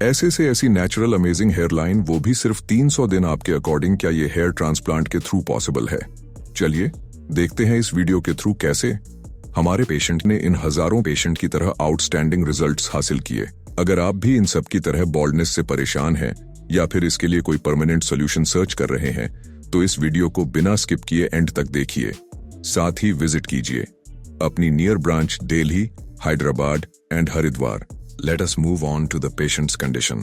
ऐसे से ऐसी नेचुरल अमेजिंग हेयरलाइन, वो भी सिर्फ 300 दिन आपके अकॉर्डिंग। क्या ये हेयर ट्रांसप्लांट के थ्रू पॉसिबल है? चलिए देखते हैं इस वीडियो के थ्रू कैसे हमारे पेशेंट ने इन हजारों पेशेंट की तरह आउटस्टैंडिंग रिजल्ट्स हासिल किए। अगर आप भी इन सब की तरह बॉल्डनेस से परेशान हैं या फिर इसके लिए कोई परमानेंट सोल्यूशन सर्च कर रहे हैं, तो इस वीडियो को बिना स्किप किए एंड तक देखिए। साथ ही विजिट कीजिए अपनी near branch Delhi, Hyderabad and Haridwar. Let us move on to the patient's condition.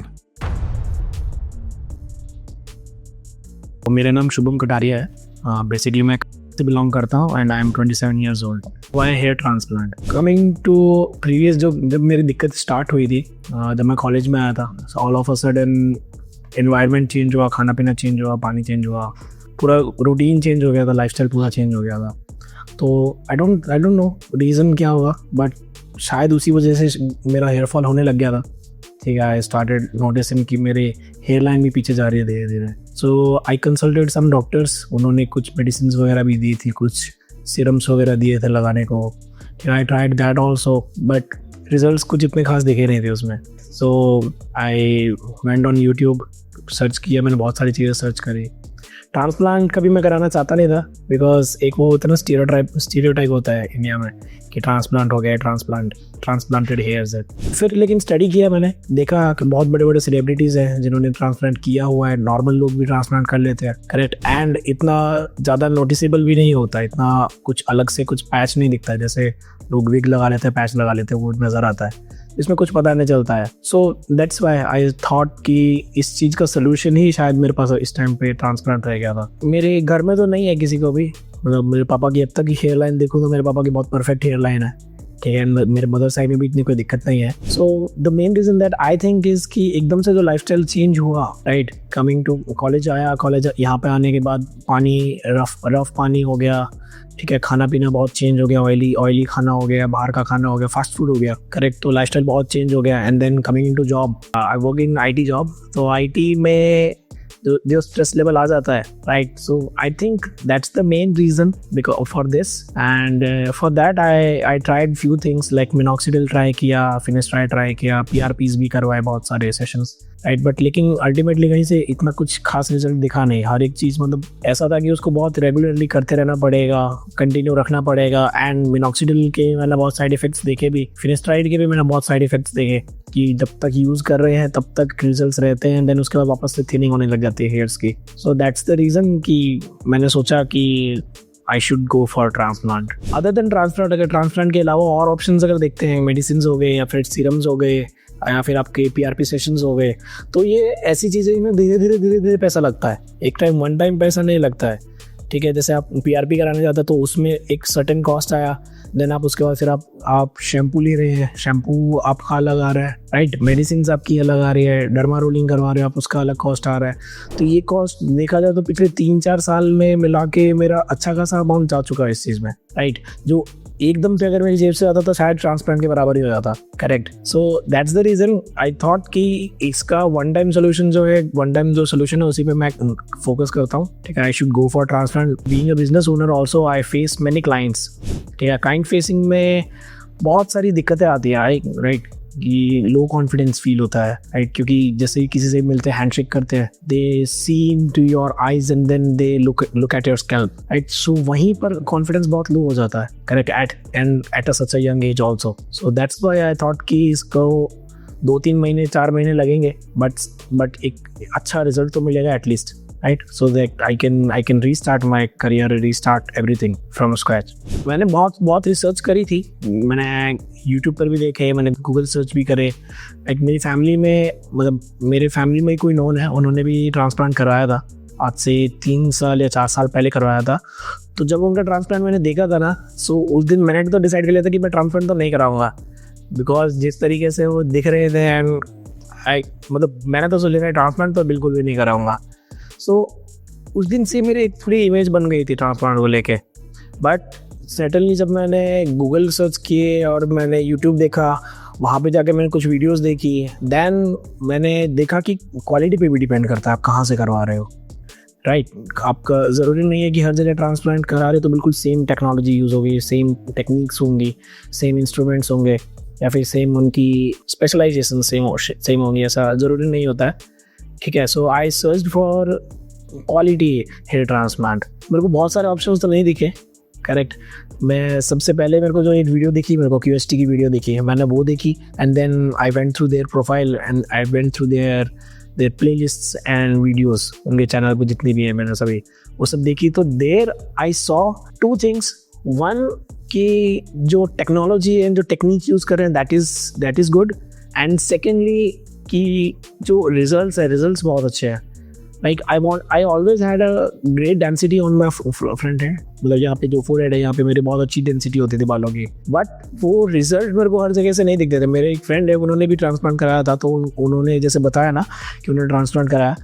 मेरा नाम शुभम कटारिया है। बेसिकली मैं से बिलोंग करता हूँ and I am 27 years old. Why hair transplant? Coming to previous, जब मेरी दिक्कत स्टार्ट हुई थी, जब मैं कॉलेज में आया था, all of a sudden environment change हुआ, खाना पीना चेंज हुआ, पानी चेंज हुआ, पूरा रूटीन चेंज हो गया था, लाइफस्टाइल पूरा चेंज हो गया था। तो आई डोंट नो रीज़न क्या होगा, बट शायद उसी वजह से मेरा हेयर फॉल होने लग गया था। ठीक है, आई स्टार्टेड नोटिसिंग कि मेरे हेयर लाइन भी पीछे जा रही है धीरे धीरे। सो आई कंसल्टेड सम डॉक्टर्स, उन्होंने कुछ मेडिसिन वगैरह भी दी थी, कुछ सीरम्स वगैरह दिए थे लगाने को। I tried that also, but results कुछ इतने खास दिखे नहीं थे उसमें। So I went on YouTube, search किया, मैंने बहुत सारी चीज़ें सर्च करी। ट्रांसप्लांट कभी मैं कराना चाहता नहीं था, बिकॉज एक वो होता है ना, स्टीरियोटाइप होता है इंडिया में कि ट्रांसप्लांट हो गया, ट्रांसप्लांटेड हेयर्स है। फिर लेकिन स्टडी किया, मैंने देखा कि बहुत बड़े बड़े सेलिब्रिटीज़ हैं जिन्होंने ट्रांसप्लांट किया हुआ है, नॉर्मल लोग भी ट्रांसप्लांट कर लेते हैं, करेक्ट। एंड इतना ज़्यादा नोटिसेबल भी नहीं होता, इतना कुछ अलग से कुछ पैच नहीं दिखता है। जैसे लोग विग लगा लेते हैं, पैच लगा लेते हैं, वो नज़र आता है, इसमें कुछ पता नहीं चलता है। So that's why I thought कि इस चीज़ का सोल्यूशन ही शायद मेरे पास इस टाइम पे ट्रांसप्लांट रह गया था। मेरे घर में तो नहीं है किसी को भी, मतलब मेरे पापा की अब तक की हेयर लाइन देखूँ तो मेरे पापा की बहुत परफेक्ट हेयर लाइन है, ठीक है। मेरे मदर साइड में भी इतनी कोई दिक्कत नहीं है। So the main reason that I think is कि एकदम से जो लाइफस्टाइल चेंज हुआ, राइट, कमिंग टू कॉलेज आया, कॉलेज यहाँ पे आने के बाद पानी रफ पानी हो गया, ठीक है। खाना पीना बहुत चेंज हो गया, ऑयली खाना हो गया, बाहर का खाना हो गया, फास्ट फूड हो गया, करेक्ट। तो लाइफस्टाइल बहुत चेंज हो गया। And then coming into job, I work in IT job. तो IT में जो स्ट्रेस लेवल आ जाता है, right. So I think that's the main reason because for this. And for that I tried few things like minoxidil try किया, finasteride try किया, PRPs भी करवाए, बहुत सारे सेशंस, राइट। बट लेकिन अल्टीमेटली कहीं से इतना कुछ खास रिजल्ट दिखा नहीं। हर एक चीज़ मतलब ऐसा था कि उसको बहुत रेगुलरली करते रहना पड़ेगा, कंटिन्यू रखना पड़ेगा। एंड मिनॉक्सिडिल के मैंने बहुत साइड इफेक्ट्स देखे भी, फिनेस्ट्राइड के भी मैंने बहुत साइड इफेक्ट्स देखे कि जब तक यूज़ कर रहे हैं तब तक रिजल्ट्स रहते हैं, देन उसके बाद वापस से थिनिंग होने लग जाती है हेयर्स की। सो दैट्स द रीज़न कि मैंने सोचा कि I should go for transplant. Other than transplant, अगर ट्रांसप्लांट के अलावा और ऑप्शंस अगर देखते हैं, मेडिसिन हो गए या फिर सीरम्स हो गए या फिर आपके PRP सेशंस हो गए, तो ये ऐसी चीज़ें में धीरे धीरे पैसा लगता है। एक टाइम वन टाइम पैसा नहीं लगता है, ठीक है। जैसे आप PRP कराने जाते हैं तो उसमें एक सर्टेन कॉस्ट आया, देन आप उसके बाद फिर आप शैम्पू ले रहे हैं, शैम्पू आपका अलग आ रहा है, राइट। मेडिसिन आपकी अलग आ रही है, डर्मा रोलिंग करवा रहे हो आप, उसका अलग कॉस्ट आ रहा है। तो ये कॉस्ट देखा जाए तो पिछले 3-4 साल में मिला के मेरा अच्छा खासा अमाउंट जा चुका है इस चीज़ में, राइट। जो एकदम से अगर मेरी जेब से आता तो शायद ट्रांसप्लांट के बराबर ही हो जाता, correct. So that's the reason I thought कि इसका वन टाइम सोल्यूशन जो है, वन टाइम जो सोल्यूशन है उसी पे मैं फोकस करता हूँ, ठीक है। आई should go for transplant. Being a business owner also I face many clients, ठीक है। क्लाइंट फेसिंग में बहुत सारी दिक्कतें आती है, राइट, कि लो कॉन्फिडेंस फील होता है, राइट। क्योंकि जैसे ही किसी से मिलते हैं, हैंडशेक करते हैं, they see into your eyes and then they look at your scalp, right. So वहीं पर कॉन्फिडेंस बहुत लो हो जाता है, correct, at a such a young age also. So that's why I thought कि इसको 2-3 महीने 4 महीने लगेंगे, बट एक अच्छा रिजल्ट तो मिलेगा at least, right, so that I can restart my career, restart everything from scratch. मैंने बहुत रिसर्च करी थी, मैंने YouTube पर भी देखे, मैंने गूगल सर्च भी करे। एक मेरी फैमिली में, मतलब मेरे फैमिली में कोई नोन है, उन्होंने भी ट्रांसप्लांट करवाया था, आज से 3 साल या 4 साल पहले करवाया था। तो जब उनका ट्रांसप्लांट मैंने देखा था ना, सो उस दिन मैंने तो डिसाइड कर लिया था कि मैं ट्रांसप्लांट तो नहीं कराऊंगा, बिकॉज जिस तरीके से वो दिख रहे थे एंड मतलब मैंने तो सोच लिया ट्रांसप्लांट तो बिल्कुल भी नहीं कराऊंगा। सो उस दिन से मेरी एक थोड़ी इमेज बन गई थी ट्रांसप्लांट को लेके। बट सडनली जब मैंने गूगल सर्च किए और मैंने यूट्यूब देखा, वहाँ पे जाके मैंने कुछ वीडियोस देखी, देन मैंने देखा कि क्वालिटी पे भी डिपेंड करता है आप कहाँ से करवा रहे हो, राइट। आपका ज़रूरी नहीं है कि हर जगह ट्रांसप्लांट करा रहे तो बिल्कुल सेम टेक्नोलॉजी यूज़ होगी, सेम टेक्निक्स होंगी, सेम इंस्ट्रूमेंट्स होंगे, या फिर सेम उनकी स्पेशलाइजेशन सेम होंगी, ऐसा ज़रूरी नहीं होता है, ठीक है। So I search for quality hair transplant. मेरे को बहुत सारे ऑप्शंस तो नहीं दिखे, करेक्ट। मैं सबसे पहले मेरे को जो एक वीडियो दिखी, मेरे को QST की वीडियो दिखी, मैंने वो देखी and then I went through their profile and I went through their playlists and videos. उनके चैनल पर जितनी भी है मैंने सभी वो सब देखी। तो there I saw 2 things. One कि जो टेक्नोलॉजी एंड जो टेक्निक यूज़ कर रहे हैं that is good, and secondly कि जो रिजल्ट्स बहुत अच्छे हैं। Like I always had a great density on my front hand, मतलब यहाँ पे जो फोरहेड है यहाँ पे मेरी बहुत अच्छी डेंसिटी होती थी बालों की, बट वो रिजल्ट मेरे को हर जगह से नहीं दिखते थे। मेरे एक फ्रेंड है, उन्होंने भी ट्रांसप्लांट कराया था, तो उन्होंने जैसे बताया ना कि उन्होंने ट्रांसप्लांट कराया,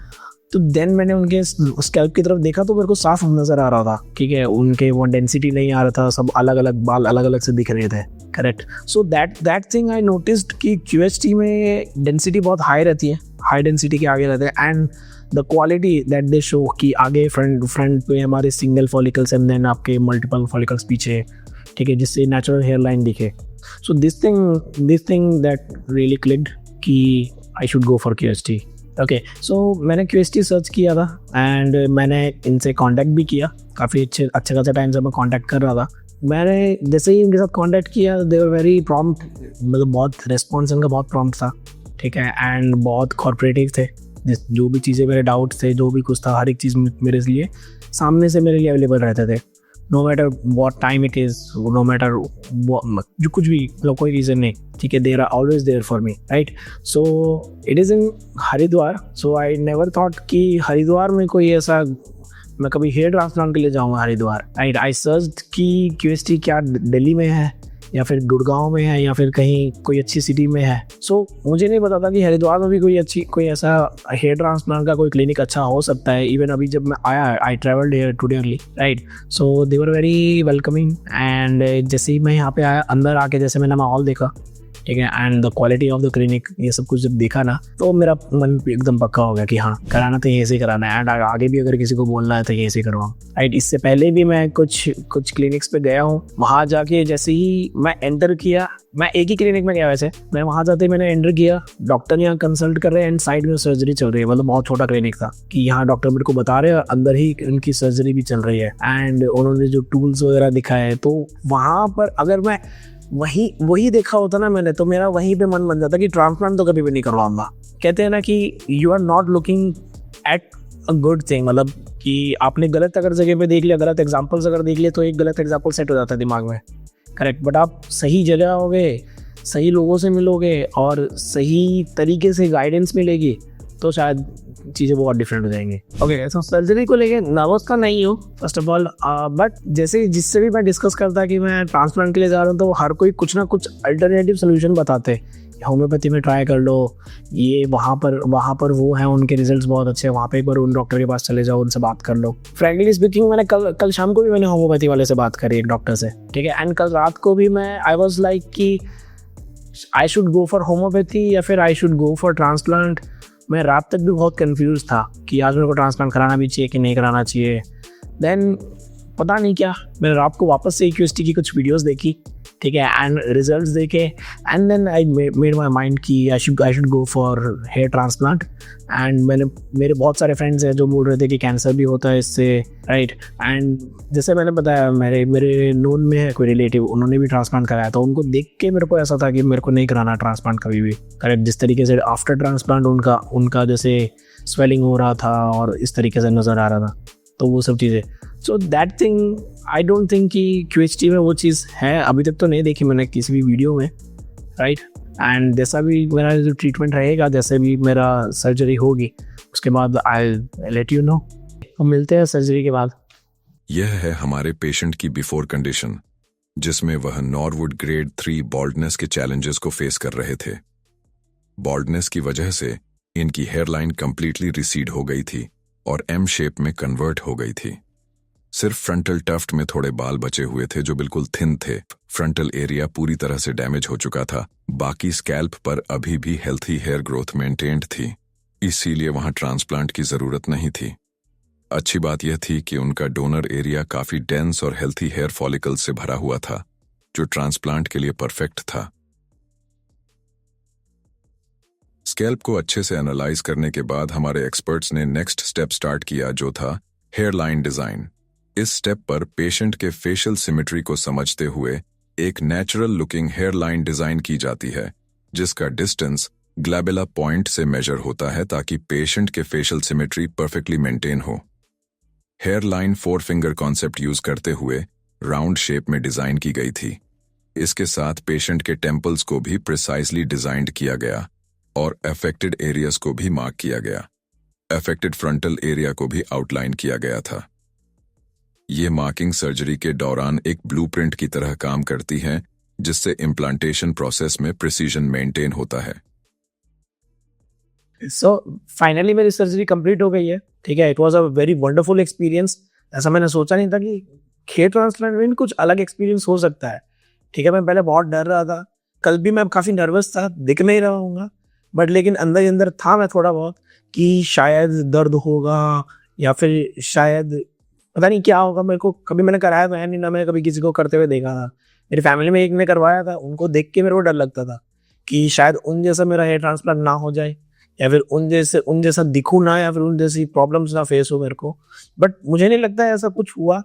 तो देन मैंने उनके स्कैल्प की तरफ देखा तो मेरे को साफ नज़र आ रहा था, ठीक है। उनके वो डेंसिटी नहीं आ रहा था, सब अलग अलग बाल अलग अलग से दिख रहे थे, correct. So that thing I noticed कि QST में डेंसिटी बहुत हाई रहती है, हाई डेंसिटी के आगे रहते हैं, and the quality that they show कि आगे फ्रंट पे हमारे सिंगल फॉलिकल्स एंड देन आपके मल्टीपल फॉलिकल्स पीछे, ठीक है, जिससे नेचुरल हेयर लाइन दिखे। So this thing that really clicked कि I should go for QST। Okay, so मैंने QST सर्च किया था एंड मैंने इनसे कांटेक्ट भी किया, काफ़ी अच्छे खासे टाइम से मैं कांटेक्ट कर रहा था। मैंने जैसे ही इनके साथ कांटेक्ट किया, दे वर वेरी प्रॉम्प्ट, मतलब बहुत रिस्पॉन्स इनका बहुत प्रॉम्प्ट था, ठीक है, एंड बहुत कॉर्पोरेटिव थे। जो भी चीज़ें मेरे डाउट्स थे, जो भी कुछ था, हर एक चीज़ मेरे लिए सामने से मेरे लिए अवेलेबल रहते थे, no matter what time it is, no matter जो कुछ भी, मतलब कोई रीज़न नहीं, ठीक है, there are always there for me, right. So it is in Haridwar. So I never thought कि हरिद्वार में कोई ऐसा, मैं कभी हेयर ट्रांसप्लांट के लिए जाऊँगा हरिद्वार, राइट। आई सर्च कि QST क्या दिल्ली में है या फिर गुड़गांव में है या फिर कहीं कोई अच्छी सिटी में है। सो मुझे नहीं पता था कि हरिद्वार में भी कोई ऐसा हेयर ट्रांसप्लांट का कोई क्लिनिक अच्छा हो सकता है। इवन अभी जब मैं आया, I travelled here today only, right. So they were very welcoming, and जैसे ही मैं यहाँ पे आया, अंदर आके जैसे मैंने माहौल देखा, ठीक है, and the quality of the clinic, ये सब कुछ जब देखा ना, तो मेरा मन एकदम पक्का हो गया कि हाँ, कराना तो यहीं से कराना है, एंड आगे भी अगर किसी को बोलना है तो यहीं से करवाऊँ, राइट। इससे पहले भी मैं कुछ क्लिनिक्स पे गया हूँ। वहाँ जाके जैसे ही मैं एंटर किया, मैं एक ही क्लिनिक में गया वैसे, मैं वहाँ जाते ही मैंने एंटर किया, डॉक्टर यहाँ कंसल्ट कर रहे हैं एंड साइड में सर्जरी चल रही है, मतलब बहुत छोटा क्लिनिक था कि यहाँ डॉक्टर मेरे को बता रहे हैं अंदर ही उनकी सर्जरी भी चल रही है, एंड उन्होंने जो टूल्स वगैरह दिखाए, तो वहाँ पर अगर मैं वही देखा होता ना मैंने, तो मेरा वहीं पे मन बन जाता कि ट्रांसप्लांट तो कभी भी नहीं करवाऊंगा। कहते हैं ना कि you are not looking at a good thing, मतलब कि आपने गलत अगर जगह पे देख लिया, गलत एग्जांपल्स अगर देख लिया, तो एक गलत एग्जांपल सेट हो जाता है दिमाग में, करेक्ट। बट आप सही जगह होगे, सही लोगों से मिलोगे और सही तरीके से गाइडेंस मिलेगी, तो शायद चीज़ें बहुत डिफरेंट हो जाएंगी। ओके, सो सर्जरी को लेके नर्वस का नहीं हूँ फर्स्ट ऑफ ऑल, बट जैसे जिससे भी मैं डिस्कस करता कि मैं ट्रांसप्लांट के लिए जा रहा हूँ, तो हर कोई कुछ ना कुछ अल्टरनेटिव सोल्यूशन बताते, होम्योपैथी में ट्राई कर लो, ये वहाँ पर वो है, उनके रिजल्ट्स बहुत अच्छे हैं, वहाँ पे एक बार उन डॉक्टर के पास चले जाओ, उनसे बात कर लो। फ्रैंकली स्पीकिंग, मैंने कल शाम को भी मैंने होम्योपैथी वाले से बात करी, एक डॉक्टर से, ठीक है, एंड कल रात को भी मैं आई वॉज लाइक कि I should go for homeopathy या फिर आई शुड गो फॉर ट्रांसप्लांट। मैं रात तक भी बहुत कंफ्यूज था कि आज मेरे को ट्रांसप्लांट कराना भी चाहिए कि नहीं कराना चाहिए। देन पता नहीं क्या, मैंने रात को वापस से QST की कुछ वीडियोस देखी, ठीक है, एंड रिजल्ट्स देखे, and then I made my mind कि I should go for hair transplant. And मेरे बहुत सारे फ्रेंड्स हैं जो बोल रहे थे कि कैंसर भी होता है इससे, राइट। एंड जैसे मैंने बताया, मेरे नोन में है कोई रिलेटिव, उन्होंने भी ट्रांसप्लांट कराया, तो उनको देख के मेरे को ऐसा था कि मेरे को नहीं कराना ट्रांसप्लांट कभी भी, करेक्ट। जिस तरीके से आफ्टर ट्रांसप्लांट उनका जैसे स्वेलिंग हो रहा था और इस तरीके से नज़र आ रहा था, तो वो सब चीज़ें। सो that thing I don't think कि QST में वो चीज़ है, अभी तक तो नहीं देखी मैंने किसी भी वीडियो में, राइट। एंड जैसा भी मेरा जो ट्रीटमेंट रहेगा, जैसे भी मेरा सर्जरी होगी, उसके बाद आई लेट यू नो। हम मिलते हैं सर्जरी के बाद। यह है हमारे पेशेंट की बिफोर कंडीशन, जिसमें वह नॉरवुड ग्रेड 3 बॉल्डनेस के चैलेंजेस को फेस कर रहे थे। बॉल्डनेस की वजह से इनकी हेयरलाइन कंप्लीटली रिसीड हो गई थी और M शेप में कन्वर्ट हो गई थी। सिर्फ फ्रंटल टफ्ट में थोड़े बाल बचे हुए थे जो बिल्कुल थिन थे। फ्रंटल एरिया पूरी तरह से डैमेज हो चुका था, बाकी स्कैल्प पर अभी भी हेल्थी हेयर ग्रोथ मेंटेन्ड थी, इसीलिए वहां ट्रांसप्लांट की जरूरत नहीं थी। अच्छी बात यह थी कि उनका डोनर एरिया काफी डेंस और हेल्थी हेयर फॉलिकल्स से भरा हुआ था, जो ट्रांसप्लांट के लिए परफेक्ट था। स्कैल्प को अच्छे से एनालाइज करने के बाद हमारे एक्सपर्ट्स ने नेक्स्ट स्टेप स्टार्ट किया, जो था हेयर लाइन डिजाइन। इस स्टेप पर पेशेंट के फेशियल सिमेट्री को समझते हुए एक natural looking hair line design की जाती है, जिसका डिस्टेंस ग्लैबेला पॉइंट से मेजर होता है ताकि पेशेंट के फेशियल सिमेट्री परफेक्टली मेंटेन हो। Hair line 4 finger concept use करते हुए राउंड शेप में डिजाइन की गई थी। इसके साथ पेशेंट के टेम्पल्स को भी प्रिसाइजली डिजाइंड किया गया और अफेक्टेड एरियाज को भी मार्क किया गया। अफेक्टेड फ्रंटल एरिया को भी आउटलाइन किया गया था। ये मार्किंग सर्जरी के दौरान एक ब्लूप्रिंट की तरह काम करती है, जिससे इम्प्लांटेशन प्रोसेस में प्रिसीजन मेंटेन होता है। सो फाइनली मेरी सर्जरी कंप्लीट हो गई है, ठीक है। It was a very wonderful experience. ऐसा मैंने सोचा नहीं था कि हेयर ट्रांसप्लांट में कुछ अलग एक्सपीरियंस हो सकता है, ठीक है। मैं पहले बहुत डर रहा था, कल भी मैं काफ़ी नर्वस था, दिख नहीं रहा हूँगा, बट लेकिन अंदर ही अंदर था मैं थोड़ा बहुत कि शायद दर्द होगा या फिर शायद पता नहीं क्या होगा। मेरे को कभी मैंने कराया तो है नहीं, ना मैंने कभी किसी को करते हुए देखा था। मेरी फैमिली में एक ने करवाया था, उनको देख के मेरे को डर लगता था कि शायद उन जैसा मेरा हेयर ट्रांसप्लांट ना हो जाए, या फिर उन जैसा दिखूँ ना, या फिर उन जैसी प्रॉब्लम्स ना फेस हो मेरे को। बट मुझे नहीं लगता है ऐसा कुछ हुआ,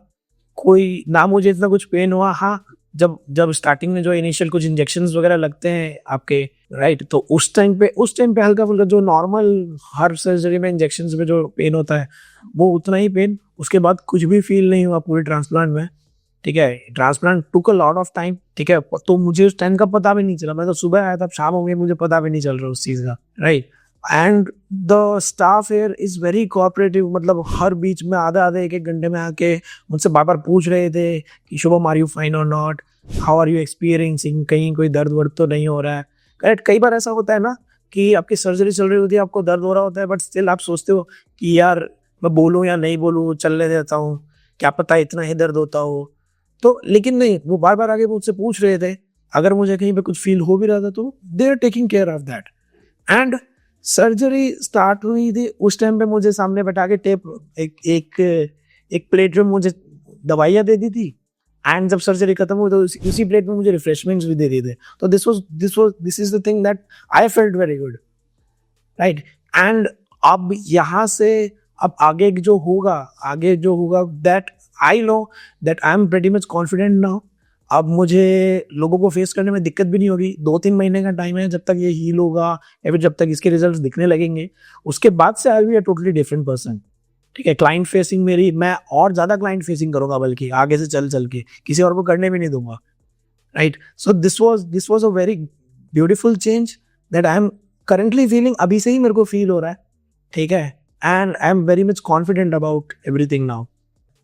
कोई ना मुझे इतना कुछ पेन हुआ। हाँ, जब स्टार्टिंग में जो इनिशियल कुछ इंजेक्शंस वगैरह लगते हैं आपके, राइट, तो उस टाइम पे हल्का फुल्का जो नॉर्मल हर सर्जरी में इंजेक्शंस में जो पेन होता है वो उतना ही पेन। उसके बाद कुछ भी फील नहीं हुआ पूरे ट्रांसप्लांट में, ठीक है। Transplant took a lot of time, ठीक है। तो मुझे उस टाइम का पता भी नहीं चला, मैं तो सुबह आया था, शाम हो गई, मुझे पता भी नहीं चल रहा उस चीज़ का, right. And the staff here is very cooperative, मतलब हर बीच में आधे 1-1 घंटे में आके मुझसे बार बार पूछ रहे थे कि शुभम, आर यू फाइन और not, how are you experiencing, कहीं कोई दर्द वर्द तो नहीं हो रहा है। करेक्ट, कई बार ऐसा होता है ना कि आपकी सर्जरी चल रही होती है, आपको दर्द हो रहा होता है, बट स्टिल आप सोचते हो कि यार मैं बोलूँ या नहीं बोलूँ, चलने देता हूँ, क्या पता इतना ही दर्द होता हो। तो लेकिन नहीं, वो बार बार आके मुझसे पूछ रहे थे। अगर मुझे कहीं पे कुछ फील हो भी रहा था तो they are taking care of that. And surgery start हुई थी, उस टाइम पे मुझे सामने बैठा के एक प्लेट में मुझे दवाइयाँ दे दी थी। एंड जब सर्जरी खत्म हुई तो उसी प्लेट में मुझे रिफ्रेशमेंट्स भी दे दिए थे। तो this is the thing that I felt very good, right. And अब यहाँ से अब आगे जो होगा that I know that I am pretty much confident now. अब मुझे लोगों को फेस करने में दिक्कत भी नहीं होगी। 2-3 महीने का टाइम है, जब तक ये हील होगा या फिर जब तक इसके रिजल्ट्स दिखने लगेंगे, उसके बाद से I will be a totally different person, ठीक है। क्लाइंट फेसिंग मेरी, मैं और ज़्यादा क्लाइंट फेसिंग करूंगा, बल्कि आगे से चल के किसी और को करने भी नहीं दूंगा, right. So this was a very beautiful change that I am currently feeling. अभी से ही मेरे को फील हो रहा है, ठीक है। And I am very much confident about everything now.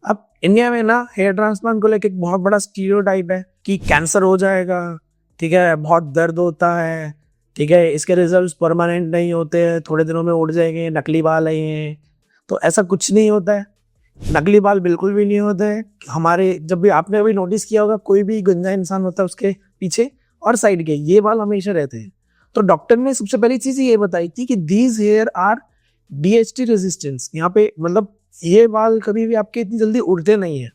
अब इंडिया में ना हेयर ट्रांसप्लांट को लेकर एक बहुत बड़ा स्टीरियोटाइप है कि कैंसर हो जाएगा, ठीक है, बहुत दर्द होता है, ठीक है, इसके रिजल्ट्स परमानेंट नहीं होते हैं, थोड़े दिनों में उड़ जाएंगे, नकली बाल है। तो ऐसा कुछ नहीं होता है, नकली बाल बिल्कुल भी नहीं होते हैं हमारे। जब भी आपने अभी नोटिस किया होगा, कोई भी गंजा इंसान होता है उसके पीछे और साइड के ये बाल हमेशा रहते हैं। तो डॉक्टर ने सबसे पहली चीज ये बताई थी कि these hair are DHT resistance. यहाँ पे मतलब ये बाल कभी भी आपके इतनी जल्दी उड़ते नहीं है,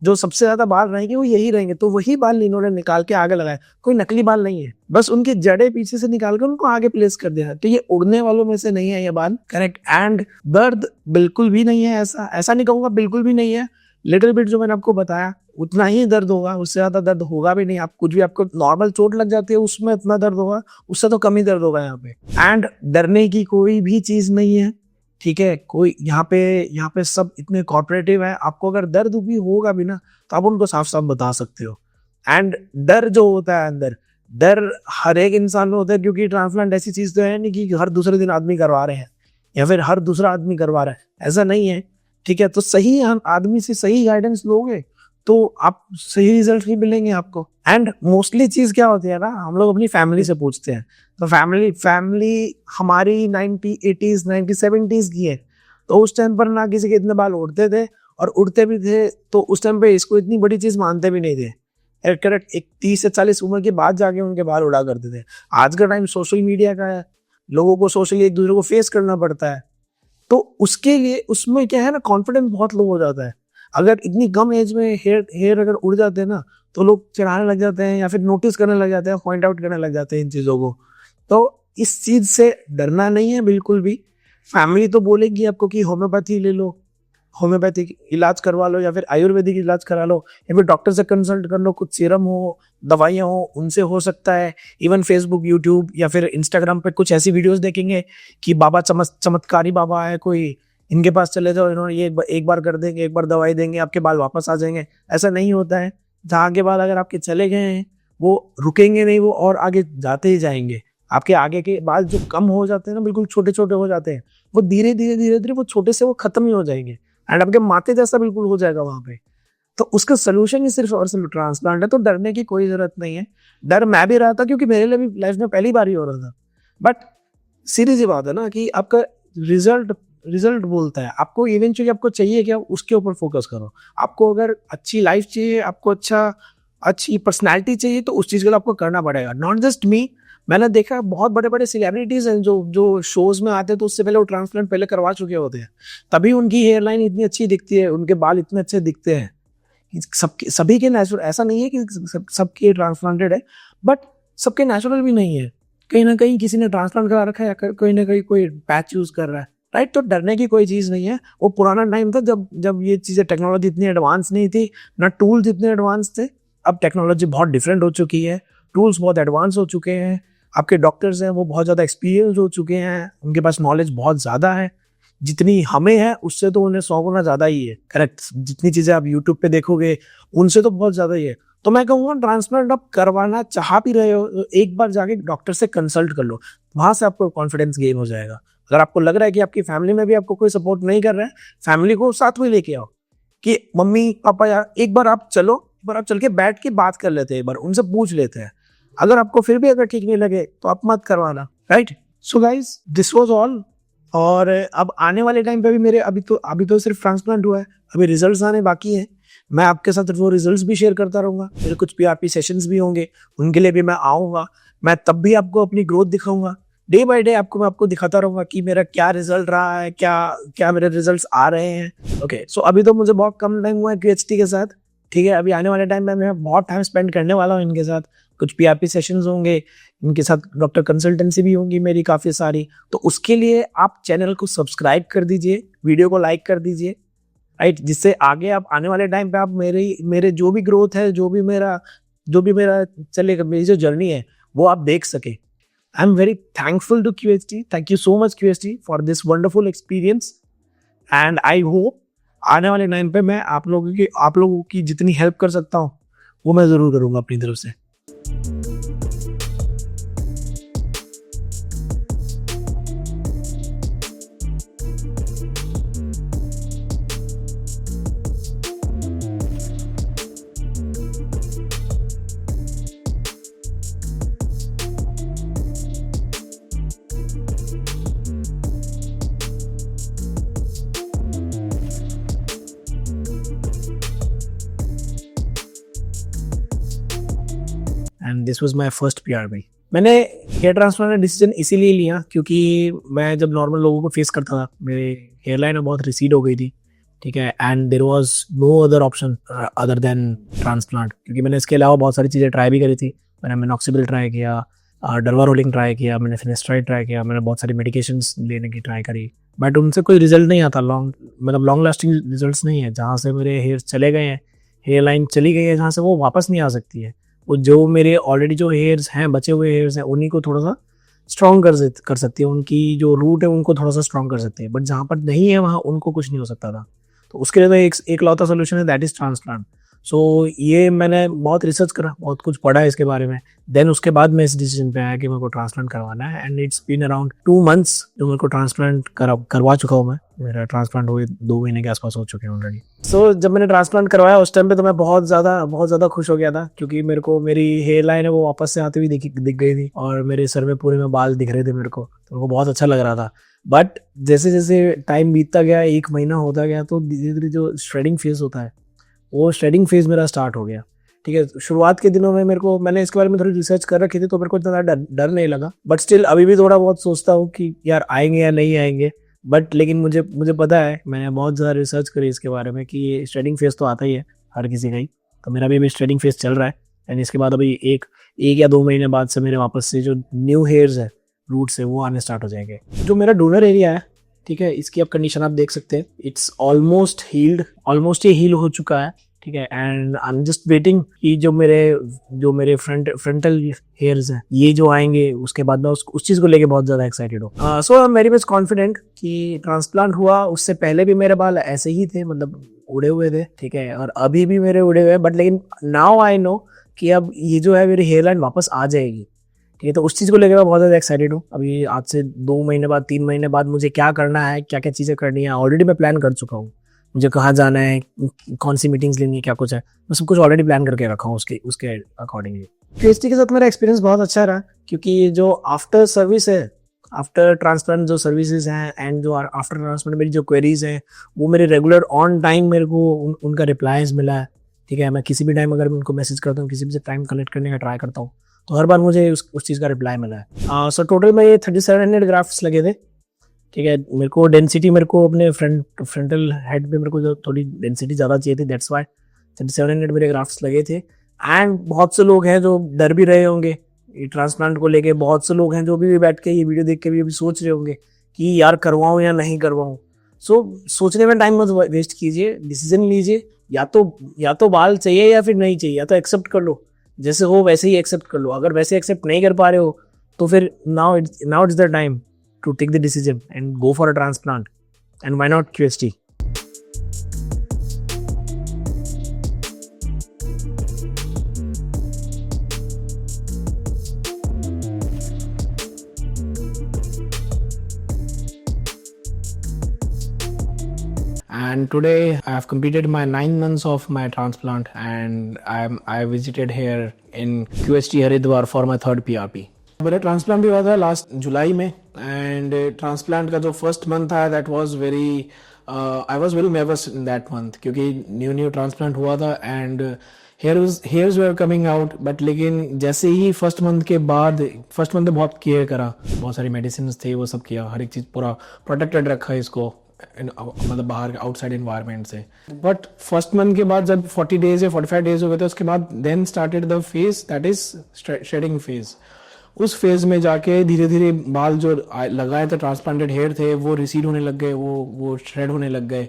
जो सबसे ज्यादा बाल रहेंगे वो यही रहेंगे। तो वही बाल इन्होंने निकाल के आगे लगाए, कोई नकली बाल नहीं है, बस उनके जड़े पीछे से निकाल कर उनको आगे प्लेस कर दिया। तो ये उड़ने वालों में से नहीं है ये बाल, करेक्ट। एंड दर्द बिल्कुल भी नहीं है, ऐसा नहीं कहूंगा बिल्कुल भी नहीं है। लिटिल बिट जो मैंने आपको बताया उतना ही दर्द होगा, उससे ज्यादा दर्द होगा भी नहीं। आप कुछ भी, आपको नॉर्मल चोट लग जाती है उसमें इतना दर्द होगा, उससे तो कम ही दर्द होगा यहाँ पे। एंड डरने की कोई भी चीज नहीं है, ठीक है। कोई यहाँ पे सब इतने कॉर्पोरेटिव है। आपको अगर दर्द भी होगा भी ना तो आप उनको साफ साफ बता सकते हो। एंड डर जो होता है अंदर, डर हर एक इंसान में होता है, क्योंकि ट्रांसप्लांट ऐसी चीज तो है नहीं कि हर दूसरे दिन आदमी करवा रहे हैं या फिर हर दूसरा आदमी करवा रहा है, ऐसा नहीं है, ठीक है। तो सही आदमी से सही गाइडेंस लोगे तो आप सही रिजल्ट ही मिलेंगे आपको। एंड मोस्टली चीज क्या होती है ना, हम लोग अपनी फैमिली से पूछते हैं, तो फैमिली हमारी 1980s 1970s की है। तो उस टाइम पर ना किसी के इतने बाल उड़ते थे, और उड़ते भी थे तो उस टाइम पे इसको इतनी बड़ी चीज मानते भी नहीं थे। करेक्ट, एक 30 से 40 उम्र के बाद जाके उनके बाल उड़ा करते थे। आज का टाइम सोशल मीडिया का है, लोगों को सोशली एक दूसरे को फेस करना पड़ता है, तो उसके लिए उसमें क्या है ना, कॉन्फिडेंस बहुत लो हो जाता है। अगर इतनी कम एज में हेयर अगर उड़ जाते हैं ना, तो लोग चिढ़ाने लग जाते हैं या फिर नोटिस करने लग जाते हैं, पॉइंट आउट करने लग जाते हैं इन चीज़ों को। तो इस चीज़ से डरना नहीं है बिल्कुल भी। फैमिली तो बोलेगी आपको कि होम्योपैथी ले लो, होम्योपैथिक इलाज करवा लो, या फिर आयुर्वेदिक इलाज करा लो, या फिर डॉक्टर से कंसल्ट कर लो, कुछ सीरम हो, दवाइयाँ हो, उनसे हो सकता है। इवन फेसबुक, यूट्यूब या फिर इंस्टाग्राम पे कुछ ऐसी वीडियोस देखेंगे कि बाबा चमत्कारी बाबा है कोई, इनके पास चले जाओ, इन्होंने ये एक बार कर देंगे, एक बार दवाई देंगे, आपके बाल वापस आ जाएंगे। ऐसा नहीं होता है। जहाँ के बाल अगर आपके चले गए हैं वो रुकेंगे नहीं, वो और आगे जाते ही जाएंगे। आपके आगे के बाल जो कम हो जाते हैं ना, बिल्कुल छोटे छोटे हो जाते हैं, वो धीरे धीरे धीरे धीरे वो छोटे से वो खत्म ही हो जाएंगे एंड आपके माथे जैसा बिल्कुल हो जाएगा वहां पे। तो उसका सोल्यूशन ही सिर्फ और सिर्फ ट्रांसप्लांट है। तो डरने की कोई जरूरत नहीं है। डर मैं भी रहा था क्योंकि मेरे लिए भी लाइफ में पहली बार ही हो रहा था। बट सीधी सी बात है ना कि आपका रिजल्ट रिजल्ट बोलता है। आपको इवेंचुअली आपको चाहिए क्या, उसके ऊपर फोकस करो। आपको अगर अच्छी लाइफ चाहिए, आपको अच्छी पर्सनैलिटी चाहिए, तो उस चीज़ के लिए आपको करना पड़ेगा। नॉट जस्ट मी, मैंने देखा बहुत बड़े बड़े सेलिब्रिटीज हैं जो शोज में आते हैं, तो उससे पहले वो ट्रांसप्लांट पहले करवा चुके होते हैं, तभी उनकी हेयर लाइन इतनी अच्छी दिखती है, उनके बाल इतने अच्छे दिखते हैं। सभी के नेचुरल ऐसा नहीं है कि सबके ट्रांसप्लांटेड है, बट सबके नेचुरल भी नहीं है। कहीं ना कहीं किसी ने ट्रांसप्लांट करा रखा है, कहीं ना कहीं कोई पैच यूज कर रहा है, राइट। तो डरने की कोई चीज़ नहीं है। वो पुराना टाइम था जब ये चीज़ें, टेक्नोलॉजी इतनी एडवांस नहीं थी, ना टूल्स इतने एडवांस थे। अब टेक्नोलॉजी बहुत डिफरेंट हो चुकी है, टूल्स बहुत एडवांस हो चुके हैं, आपके डॉक्टर्स हैं वो बहुत ज़्यादा एक्सपीरियंस हो चुके हैं, उनके पास नॉलेज बहुत ज़्यादा है। जितनी हमें है उससे तो उन्हें 100 गुना ज़्यादा ही है, करेक्ट। जितनी चीज़ें आप यूट्यूब पे देखोगे उनसे तो बहुत ज़्यादा ही है। तो मैं कहूँगा ट्रांसप्लांट आप करवाना चाह भी रहे हो, एक बार जाके डॉक्टर से कंसल्ट कर लो, वहाँ से आपको कॉन्फिडेंस गेन हो जाएगा। अगर आपको लग रहा है कि आपकी फैमिली में भी आपको कोई सपोर्ट नहीं कर रहा है, फैमिली को साथ में लेके आओ कि मम्मी पापा यार एक बार आप चलो, एक बार आप चल के बैठ के बात कर लेते हैं, एक बार उनसे पूछ लेते हैं। अगर आपको फिर भी अगर ठीक नहीं लगे तो आप मत करवाना, right. So guys this was all. और अब आने वाले टाइम पे भी मेरे अभी तो सिर्फ ट्रांसप्लांट हुआ है, अभी रिजल्ट्स आने बाकी हैं। मैं आपके साथ वो रिजल्ट्स भी शेयर करता रहूँगा। मेरे कुछ पीआरपी सेशंस भी होंगे, उनके लिए भी मैं आऊँगा। मैं तब भी आपको अपनी ग्रोथ दिखाऊंगा, डे बाय डे मैं आपको दिखाता रहूँगा कि मेरा क्या रिजल्ट रहा है, क्या मेरे रिजल्ट्स आ रहे हैं। ओके, सो अभी तो मुझे बहुत कम टाइम हुआ है क्यूएचटी के साथ, ठीक है। अभी आने वाले टाइम में मैं बहुत टाइम स्पेंड करने वाला हूँ इनके साथ। कुछ पीआरपी सेशंस होंगे, इनके साथ डॉक्टर कंसल्टेंसी भी होंगी मेरी काफ़ी सारी। तो उसके लिए आप चैनल को सब्सक्राइब कर दीजिए, वीडियो को लाइक कर दीजिए, राइट, जिससे आगे आप आने वाले टाइम पे आप मेरे जो भी ग्रोथ है, जो भी मेरा चलेगा, मेरी जो जर्नी है वो आप देख सके। I am very thankful to QHT। Thank you so much QHT for this wonderful experience. And I hope आने वाले टाइम पे मैं आप लोगों की जितनी हेल्प कर सकता हूँ वो मैं ज़रूर करूँगा अपनी तरफ से। And this was my first PRP। मैंने हेयर ट्रांसप्लांट का डिसीजन इसीलिए लिया क्योंकि मैं जब नॉर्मल लोगों को फेस करता था, मेरे हेयर लाइन बहुत रिसीड हो गई थी, ठीक है। And there was no other option other than transplant, क्योंकि मैंने इसके अलावा बहुत सारी चीज़ें ट्राई भी करी थी। मैंने मिनॉक्सिडिल ट्राई किया, डर्वा रोलिंग ट्राई किया, मैंने फिनेस्ट्राइड ट्राई किया, मैंने बहुत सारी मेडिकेशंस लेने की ट्राई करी, बट उनसे कोई रिजल्ट नहीं आता। लॉन्ग लास्टिंग रिजल्ट्स नहीं है। जहाँ से मेरे हेयर चले गए हैं, हेयर लाइन चली गई है जहाँ से, वो वापस नहीं आ सकती है। वो जो मेरे ऑलरेडी जो हेयर्स हैं, बचे हुए हेयर्स हैं, उन्हीं को थोड़ा सा स्ट्रॉन्ग कर सकती है, उनकी जो रूट है उनको थोड़ा सा स्ट्रॉन्ग कर सकते हैं। बट जहाँ पर नहीं है वहाँ उनको कुछ नहीं हो सकता था। तो उसके लिए तो एक लौता सोल्यूशन है, दैट इज ट्रांसप्लांट। सो ये मैंने बहुत रिसर्च करा, बहुत कुछ पढ़ा है इसके बारे में, देन उसके बाद मैं इस डिसीजन पे आया कि मेरे को ट्रांसप्लांट करवाना है। And it's been around 2 months जो मेरे को ट्रांसप्लांट करवा चुका हूँ मैं। मेरा ट्रांसप्लांट हुए 2 महीने के आसपास हो चुके हैं ऑलरेडी। सो जब मैंने ट्रांसप्लांट करवाया उस टाइम पे तो मैं बहुत ज़्यादा खुश हो गया था, क्योंकि मेरे को मेरी हेयर लाइन है वो वापस से आती हुई दिख गई थी, और मेरे सर में पूरे में बाल दिख रहे थे मेरे को, तो वो बहुत अच्छा लग रहा था। बट जैसे जैसे टाइम बीतता गया, 1 महीना होता गया, तो धीरे धीरे जो श्रेडिंग फेज होता है, वो श्रेडिंग फेज मेरा स्टार्ट हो गया, ठीक है। शुरुआत के दिनों में मैंने इसके बारे में थोड़ी रिसर्च कर रखी थी, तो मेरे को इतना डर नहीं लगा। बट स्टिल अभी भी थोड़ा बहुत सोचता हूँ कि यार आएंगे या नहीं आएंगे। बट लेकिन मुझे पता है, मैंने बहुत ज़्यादा रिसर्च करी इसके बारे में कि ये स्ट्रेडिंग फेज तो आता ही है हर किसी का ही। तो मेरा भी अभी स्ट्रेडिंग फेज चल रहा है, एंड इसके बाद अभी एक या 2 महीने बाद से मेरे वापस से जो न्यू हेयर्स है रूट्स है वो आने स्टार्ट हो जाएंगे। जो मेरा डोनर एरिया है, ठीक है, इसकी आप कंडीशन आप देख सकते हैं, इट्स ऑलमोस्ट हील्ड, ऑलमोस्ट ये हील हो चुका है, ठीक है। And I am just waiting कि जो मेरे फ्रंटल हेयर्स हैं ये जो आएंगे, उसके बाद मैं उस चीज़ को लेके बहुत ज़्यादा एक्साइटेड हूँ। So I am very much confident कि ट्रांसप्लांट हुआ उससे पहले भी मेरे बाल ऐसे ही थे, मतलब उड़े हुए थे, ठीक है, और अभी भी मेरे उड़े हुए हैं, बट लेकिन नाउ आई नो कि अब ये जो है मेरी हेयर लाइन वापस आ जाएगी, ठीक है। तो उस चीज़ को लेकर मैं बहुत ज़्यादा एक्साइटेड हूँ। अभी आज से 2 महीने बाद 3 महीने बाद मुझे क्या करना है, क्या क्या चीज़ें करनी है, ऑलरेडी मैं प्लान कर चुका हूँ। मुझे कहाँ जाना है, कौन सी मीटिंग्स लेनी है, क्या कुछ है, मैं सब कुछ ऑलरेडी प्लान करके रखा हूँ उसके अकॉर्डिंगली। क्यूएचटी के साथ मेरा एक्सपीरियंस बहुत अच्छा रहा, क्योंकि जो आफ्टर सर्विस है, आफ्टर ट्रांसप्लांट जो सर्विसेज हैं एंड जो आफ्टर ट्रांसप्लांट मेरी जो क्वेरीज हैं वो मेरे रेगुलर ऑन टाइम मेरे को उनका रिप्लाईज मिला है, ठीक है। मैं किसी भी टाइम अगर मैं उनको मैसेज करता हूँ, किसी भी से टाइम कनेक्ट करने का ट्राई करता हूँ, तो हर बार मुझे उस चीज़ का रिप्लाई मिला है। सो टोटल में ये 3700 ग्राफ्ट्स लगे थे, ठीक है। मेरे को डेंसिटी, मेरे को अपने फ्रंटल हेड पे मेरे को जो थोड़ी डेंसिटी ज़्यादा चाहिए थी, दैट्स वाई 3700 मेरे ग्राफ्ट्स लगे थे। एंड बहुत से लोग हैं जो डर भी रहे होंगे ये ट्रांसप्लांट को लेके, बहुत से लोग हैं जो भी बैठ के ये वीडियो देख के भी अभी सोच रहे होंगे कि यार करवाऊँ या नहीं करवाऊँ। सो सोचने में टाइम मत वेस्ट कीजिए, डिसीजन लीजिए, या तो बाल चाहिए या फिर नहीं चाहिए, या तो एक्सेप्ट कर लो, जैसे हो वैसे ही एक्सेप्ट कर लो। अगर वैसे एक्सेप्ट नहीं कर पा रहे हो तो फिर now it's the time to take the decision and go for a transplant, and why not QHT? And today I have completed my 9 months of my transplant, and I visited here in QHT Haridwar for my third PRP. मेरा transplant भी हुआ था last जुलाई में, and transplant का जो first month था that was very I was very nervous in that month, क्योंकि new transplant हुआ था and hairs were coming out. But लेकिन जैसे ही फर्स्ट मंथ में बहुत केयर करा, बहुत सारी मेडिसिन थे, वो सब किया, हर एक चीज़ पूरा प्रोटेक्टेड रखा इसको, मतलब बाहर आउटसाइड इन्वायरमेंट से। बट फर्स्ट मंथ के बाद जब 40 डेज या 45 डेज हो गए थे, उसके बाद then started the phase that is shedding phase. उस फेज में जाके धीरे धीरे बाल जो लगाए थे, ट्रांसप्लांटेड हेयर थे, वो रिसीड होने लग गए, वो श्रेड होने लग गए।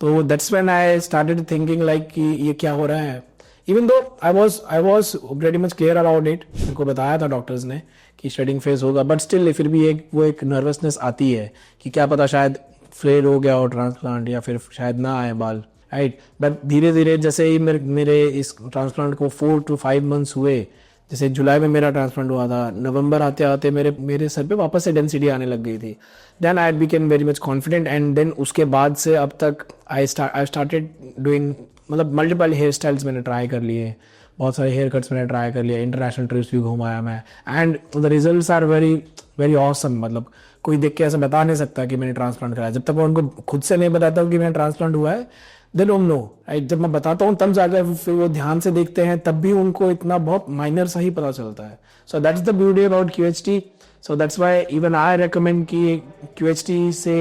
तो that's when I started thinking like कि ये क्या हो रहा है। Even though I was very much clear about it, मेरे को बताया था डॉक्टर्स ने कि श्रेडिंग फेज होगा, बट स्टिल फिर भी एक नर्वसनेस आती है कि क्या पता शायद फेल हो गया हो ट्रांसप्लांट, या फिर शायद ना आए बाल, राइट। बट धीरे धीरे जैसे ही मेरे इस ट्रांसप्लांट को 4 to 5 months हुए, जैसे जुलाई में मेरा ट्रांसप्लांट हुआ था, नवंबर आते आते मेरे सर पे वापस से डेंसिटी आने लग गई थी। Then I became very much confident, and then उसके बाद से अब तक आई स्टार्टेड डूइंग, मतलब मल्टीपल हेयर स्टाइल्स मैंने ट्राई कर लिए, बहुत सारे हेयर कट्स मैंने ट्राई कर लिए, इंटरनेशनल ट्रिप्स भी घुमाया मैं, and the results are very very awesome. मतलब कोई देख के ऐसा बता नहीं सकता कि मैंने ट्रांसप्लांट कराया, जब तक मैं उनको खुद से नहीं बताता हूँ कि मैंने ट्रांसप्लांट हुआ है, दे डोंट नो, राइट। जब मैं बताता हूँ तब जाकर फिर वो ध्यान से देखते हैं, तब भी उनको इतना बहुत माइनर सा ही पता चलता है। So that's the beauty about QHT। So that's why even I recommend कि QHT से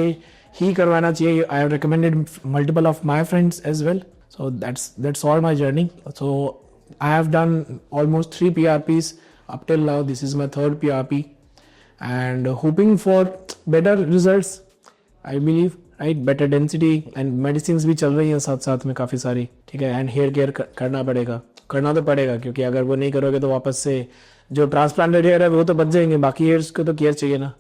ही करवाना चाहिए। I have recommended multiple of my friends as well. So that's all my journey. So I have done almost 3 PRPs up till now. This is my third PRP, and hoping for better results, I believe, right. Better density and medicine भी चल रही हैं साथ साथ में काफ़ी सारी, ठीक है। एंड हेयर केयर करना तो पड़ेगा, क्योंकि अगर वो नहीं करोगे तो वापस से जो ट्रांसप्लांटेड हेयर है वो तो बच जाएंगे, बाकी हेयर्स को तो केयर चाहिए ना।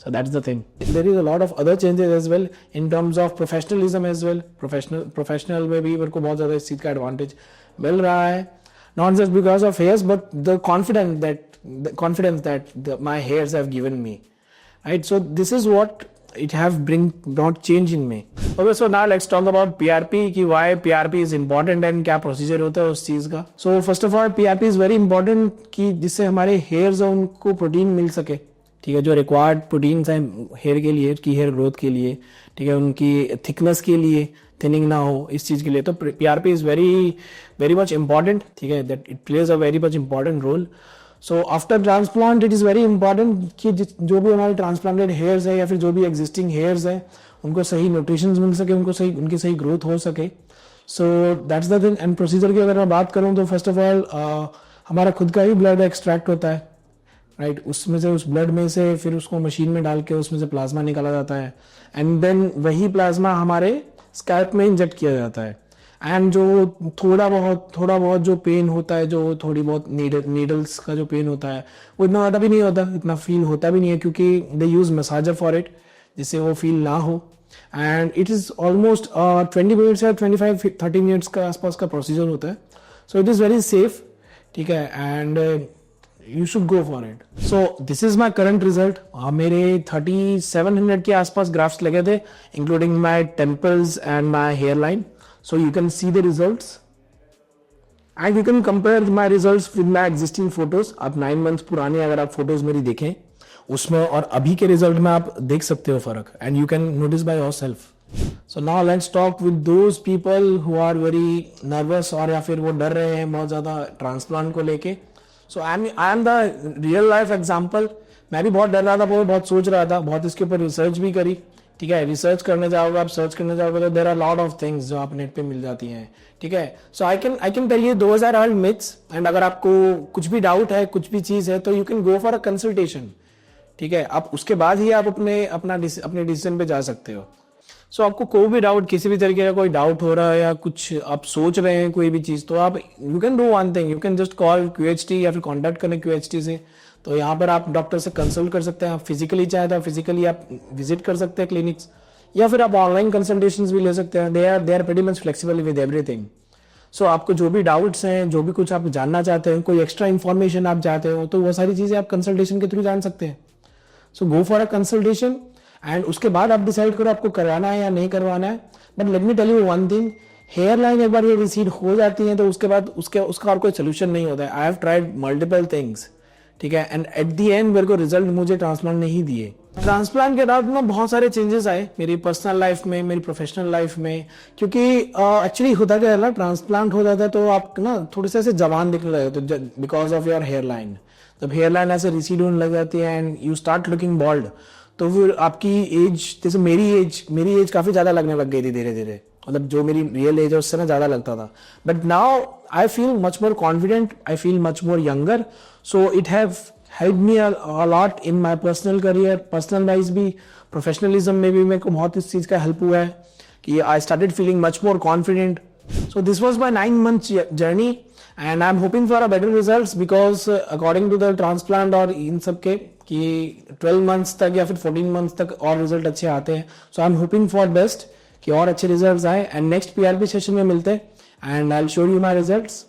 So that's the thing. There is a lot of other changes as well in terms of professionalism as well. Professional में भी मेरे को बहुत ज़्यादा इस चीज़ का एडवांटेज मिल रहा है, not just because of hairs but the confidence that my hairs have given me, right. So this is what it have brought change in me. Okay, so now let's talk about PRP, कि why PRP is important and क्या procedure होता है उस चीज़ का। So first of all, PRP is very important कि जिससे हमारे hairs हैं उनको प्रोटीन मिल सके, ठीक है। जो रिक्वायर्ड प्रोटीन्स हैं हेयर के लिए, की हेयर ग्रोथ के लिए, ठीक है, उनकी थिकनेस के लिए, थिनिंग ना हो, इस चीज़ के लिए। तो PRP is very much important, ठीक है, that it plays a very much important role. So after transplant it is very important कि जो भी हमारे ट्रांसप्लांटेड हेयर्स है या फिर जो भी एग्जिस्टिंग हेयर्स है उनको सही न्यूट्रिशन मिल सके, उनकी सही ग्रोथ हो सके। सो that's the thing. And procedure की अगर मैं बात करूँ तो फर्स्ट ऑफ ऑल हमारा खुद का ही ब्लड एक्सट्रैक्ट होता है, राइट, उसमें से, उस ब्लड में से फिर उसको मशीन में डाल के उसमें से प्लाज्मा निकाला जाता है एंड देन वही प्लाज्मा हमारे स्कैल्प में इंजेक्ट किया जाता है। एंड जो थोड़ा बहुत जो पेन होता है, जो थोड़ी बहुत नीडल्स का जो पेन होता है, वो इतना ज़्यादा भी नहीं होता, इतना फील होता भी नहीं है, क्योंकि they use massager for it, जिससे वो फील ना हो। And it is almost 20 minutes या 25-30 मिनट्स का आसपास का प्रोसीजर होता है। So it is very safe, ठीक है, and you should go for it. So this is my current result. मेरे 3700 के आसपास ग्राफ्स लगे थे, including my temples and my hair line. So you can see the results and you can compare my results with my existing photos। आप 9 months पुराने अगर आप photos मेरी देखें उसमें और अभी के रिजल्ट में आप देख सकते हो फर्क, and you can notice by yourself. So now let's talk with those people who are very nervous, और या फिर वो डर रहे हैं बहुत ज्यादा ट्रांसप्लांट को लेके। So I am the real life example. मैं भी बहुत डर रहा था, बहुत सोच रहा था, बहुत इसके ऊपर रिसर्च भी करी, ठीक है। रिसर्च करने जाओगे, आप सर्च करने जाओगे तो there are lot of things जो आप नेट पे मिल जाती हैं, ठीक है। So I can tell you those are all myths, and अगर आपको कुछ भी डाउट है, कुछ भी चीज है, तो you can go for a consultation, ठीक है। आप उसके बाद ही आप अपने डिसीजन पे जा सकते हो। सो आपको कोई भी डाउट, किसी भी तरीके का कोई डाउट हो रहा है या कुछ आप सोच रहे हैं कोई भी चीज, तो आप you can do one thing, you can just call QHT या फिर कॉन्टैक्ट करें QHT से। तो यहाँ पर आप डॉक्टर से कंसल्ट कर सकते हैं। आप फिजिकली चाहे तो फिजिकली आप विजिट कर सकते हैं क्लिनिक्स, या फिर आप ऑनलाइन कंसल्टेशंस भी ले सकते हैं। They are pretty much flexible with everything. So आपको जो भी डाउट्स हैं, जो भी कुछ आप जानना चाहते हैं, कोई एक्स्ट्रा इन्फॉर्मेशन आप चाहते हो, तो वो सारी चीजें आप कंसल्टेशन के थ्रू जान सकते हैं। So go for a consultation and उसके बाद आप डिसाइड करो आपको करवाना है या नहीं करवाना है। But let me tell you one thing, hair line एक बार ये रिसीड हो जाती है तो उसके बाद उसका और कोई सोल्यूशन नहीं होता है। I have tried multiple things, ठीक है, एंड एट द एंड मेरे को रिजल्ट मुझे ट्रांसप्लांट नहीं दिए। ट्रांसप्लांट के बाद में बहुत सारे चेंजेस आए मेरी पर्सनल लाइफ में, मेरी प्रोफेशनल लाइफ में, क्योंकि एक्चुअली होता क्या है ना, ट्रांसप्लांट हो जाता है तो आप ना थोड़े से ऐसे जवान दिखने लगे, तो because of your hair line, जब हेयर लाइन ऐसे रिसीड होने लग जाती है and you start looking bald, तो फिर आपकी एज, जैसे मेरी एज काफी ज्यादा लगने लग गई थी धीरे धीरे, मतलब जो मेरी रियल एज है उससे ना ज्यादा लगता था। But now I feel much more confident, I feel much more younger. So it have help me a lot in my personal career, personal wise भी, प्रोफेशनलिज्म में भी मेरे को बहुत इस चीज का हेल्प हुआ है कि I started feeling much more confident. So this was my 9 months journey and I am hoping for a better results, because according to the transplant और इन सब के कि 12 months तक या फिर 14 months तक और रिजल्ट अच्छे आते हैं। So I am hoping for best कि और अच्छे रिजल्ट्स आए, एंड नेक्स्ट PRP सेशन में मिलते हैं and I will show you my results.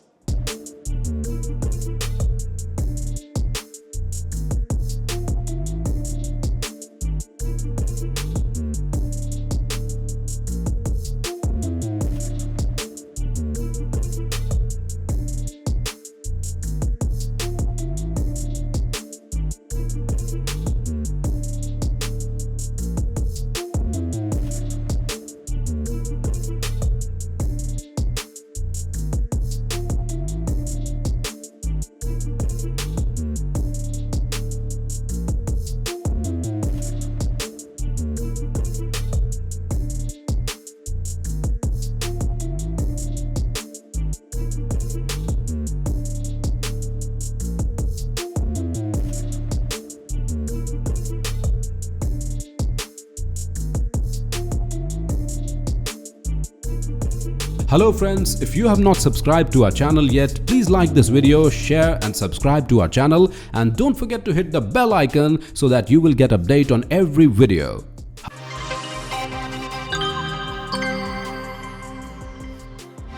Hello friends, if you have not subscribed to our channel yet, please like this video, share and subscribe to our channel, and don't forget to hit the bell icon so that you will get update on every video.